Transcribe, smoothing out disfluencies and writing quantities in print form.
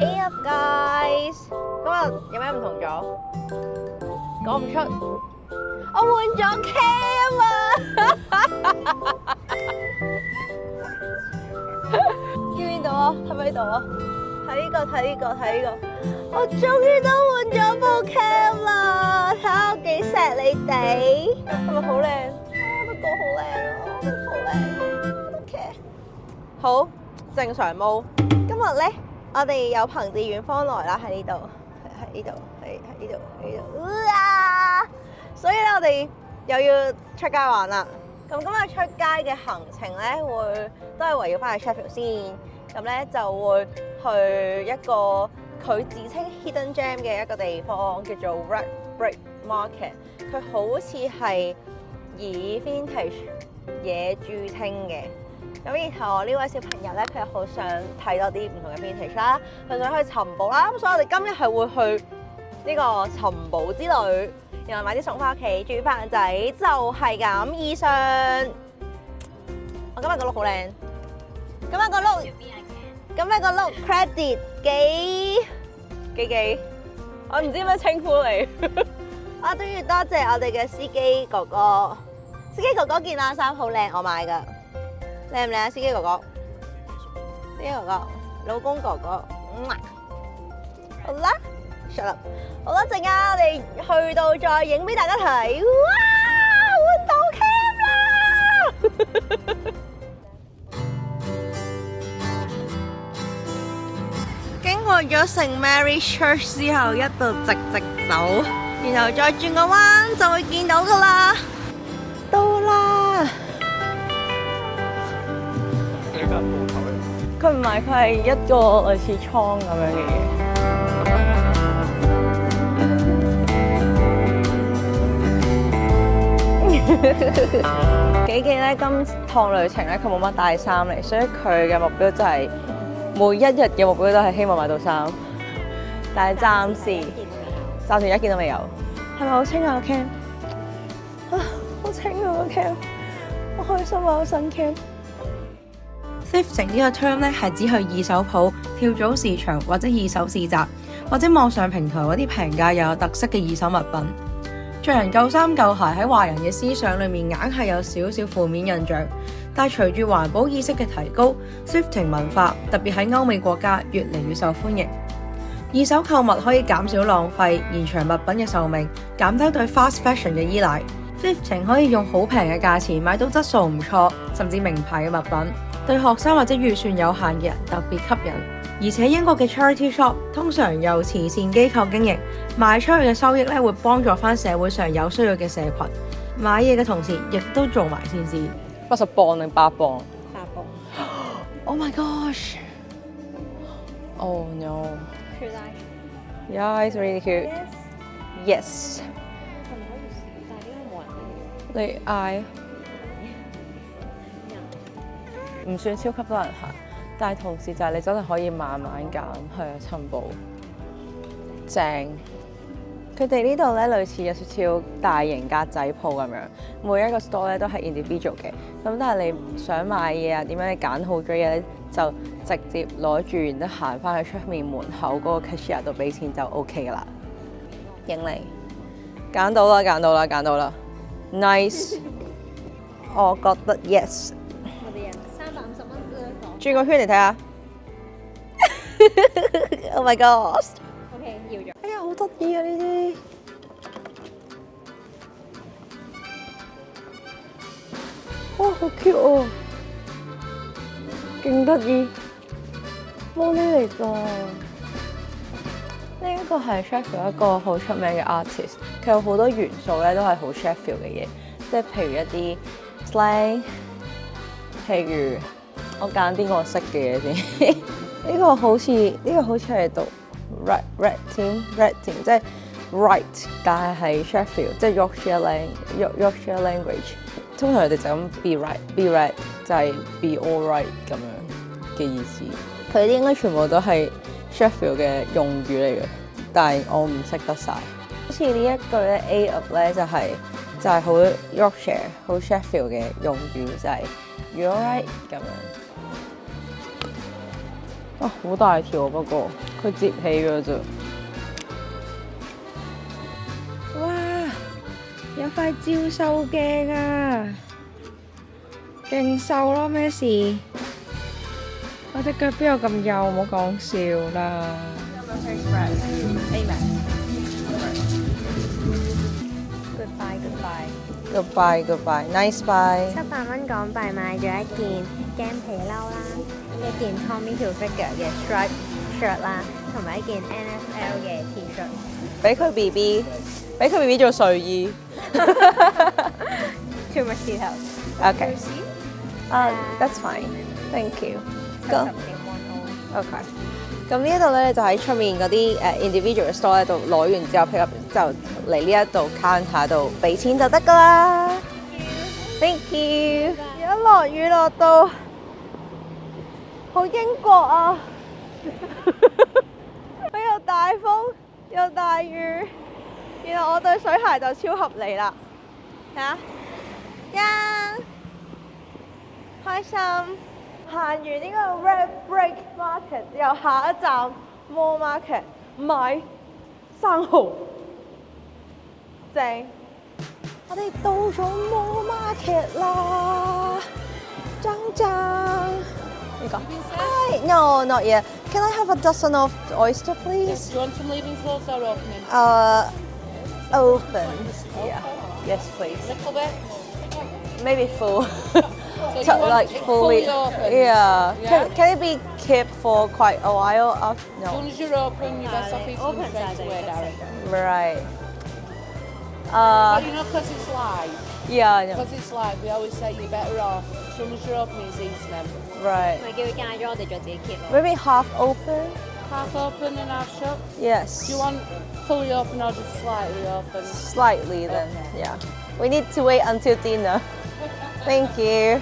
Hey up guys，今日有咩唔同咗？講唔出，我換咗 cam 啊！見唔見到啊？睇唔睇到啊？睇呢個，我終於都換咗部 cam 啦！睇下我幾錫你哋，係咪好靚？都覺好靚啊，好靚。OK， 好正常冇。今日咧，我哋有朋自遠方來啦，喺呢度，喺呢度，喺呢度，哇！所以咧，我哋又要出街玩啦。咁今日出街嘅行程咧，都係圍繞翻去 Sheffield 先。咁咧就會去一個佢自稱 Hidden Gem 嘅一個地方，叫做 Red Brick Market。佢好似係以 vintage 嘢著稱嘅。咁然後我呢位小朋友咧，佢又好想睇多啲唔同嘅 vintage 啦，佢想去尋寶啦。咁所以我哋今日係會去呢個尋寶之旅，然後買啲餸翻屋企煮飯仔，就係咁。以上，我今日個 look 好靚，今日個 look credit 幾，我唔知點樣稱呼你。我都要多謝我哋嘅司機哥哥，司機哥哥件冷衫好靚，我買㗎。靚唔靚啊，司機哥哥？司機哥哥，老公哥哥，好啦 ，shut up， 好啦，陣間我哋去到再影俾大家睇。哇，換到 cam 啦！經過咗聖 Mary Church 之後，一度直走，然後再轉個彎就會見到噶啦，到啦！佢唔係，佢係一個類似倉咁樣嘅嘢。幾記咧，今趟旅程咧，佢冇乜帶衫嚟，所以佢嘅目標就係每一日嘅目標都係希望買到衫。但係暫時一件都未有。係咪好清啊個 cam？ 啊，好清啊個 cam！ 好開心啊，好新 cam！Thrifting 呢個 term 咧係指去二手鋪、跳蚤市場或者二手市集，或者網上平台嗰啲平價又有特色嘅二手物品。着人舊衫舊鞋喺華人嘅思想裏面硬係有少少負面印象，但係隨住環保意識嘅提高 ，Thrifting 文化特別喺歐美國家越嚟越受歡迎。二手購物可以減少浪費、延長物品嘅壽命，減低對 fast fashion 嘅依賴。Thrifting 可以用好平嘅價錢買到質素唔錯，甚至名牌嘅物品。對學生或者預算有限嘅人特別吸引，而且英國嘅 charity shop 通常由慈善機構經營，賣出去嘅收益咧會幫助翻社會上有需要嘅社群。買嘢嘅同時，亦都做埋善事。80磅定8磅？8磅。Oh my gosh! Oh no! Should I? Yeah, it's really cute. Yes. 係咪可以試？但係點解冇人你嗌唔算超級多人行，但係同時就係你真係可以慢慢揀，係啊，尋寶正。佢哋呢度咧類似有少少大型格仔鋪咁樣，每一個 store 咧都係 individual 嘅。咁但係你想買嘢啊，點樣你揀好咗嘢咧，就直接攞住，然之後行翻去出面門口嗰個 cashier 度俾錢就 OK 噶啦。影嚟，揀到啦 ，nice， 我覺得 yes。轉個圈嚟睇下。Oh my god！ OK， 要咗。哎呀，好得意啊呢啲！哇，好 cute 哦，勁得意。玻璃嚟㗎。呢一個係 Sheffield 一個好出名嘅 artist， 佢有好多元素咧都係好 Sheffield 嘅嘢，即係譬如一啲 slang， 譬如。我揀啲我識嘅嘢先。呢個好似係讀 red team， 即係 right， 但係 Sheffield 即係 Yorkshire language。通常佢哋就咁 be right 就係 be all right 咁樣嘅意思。佢啲應該全部都係 Sheffield 嘅用語嚟嘅，但係我唔識得晒。好似呢一句咧 A up 咧就係好 Yorkshire 好 Sheffield 嘅用語，就係 you all right 咁樣。啊，好大條啊，不過佢摺起嘅啫。哇！有塊照瘦鏡啊，勁瘦咯，咩事？我隻腳邊有咁幼，唔好講笑啦。Goodbye，nice bye。700蚊港幣買咗一件鏡皮褸啦，一件 Tommy Hilfiger 嘅 stripe shirt 啦，同埋一件 NFL 嘅 T-shirt。俾佢 BB 做睡衣。 Too much detail。 OK， that's fine， thank you。 70.1 OK， 咁呢一度咧就喺出面嗰啲individual store 咧度攞完之後 pick up 就嚟呢一度 counter 度俾錢就得噶啦。Thank you。而家落雨落到好英國啊！又大風又大雨，然後我對水鞋就超合理啦。睇下，呀，開心！行完呢個 Red Brick Market 之後，下一站 Mall Market 買生蠔，正！我哋到咗 Mall Market 啦，張。呢個？No, not yet. Can I have a dozen of oyster, please? Do you want them leaving closed or opening? Open. Yeah. Yes, please. Little bit. Maybe full. So you So, want like it fully. fully open? Yeah. Yeah? Can it be kept for quite a while? As No. soon as you're open, you best off eating open them straight size, away, Darren. Right. But you know, because it's live. Yeah. No. Because it's live, we always say you're better off. As soon as you're open, it's eating them. Right. 咪叫佢戒咗，我哋再自己 keep 咯。 Maybe half open. Half open and half shut. Yes. Do you want fully open or just slightly open? Slightly then. Yeah. We need to wait until dinner. Thank you.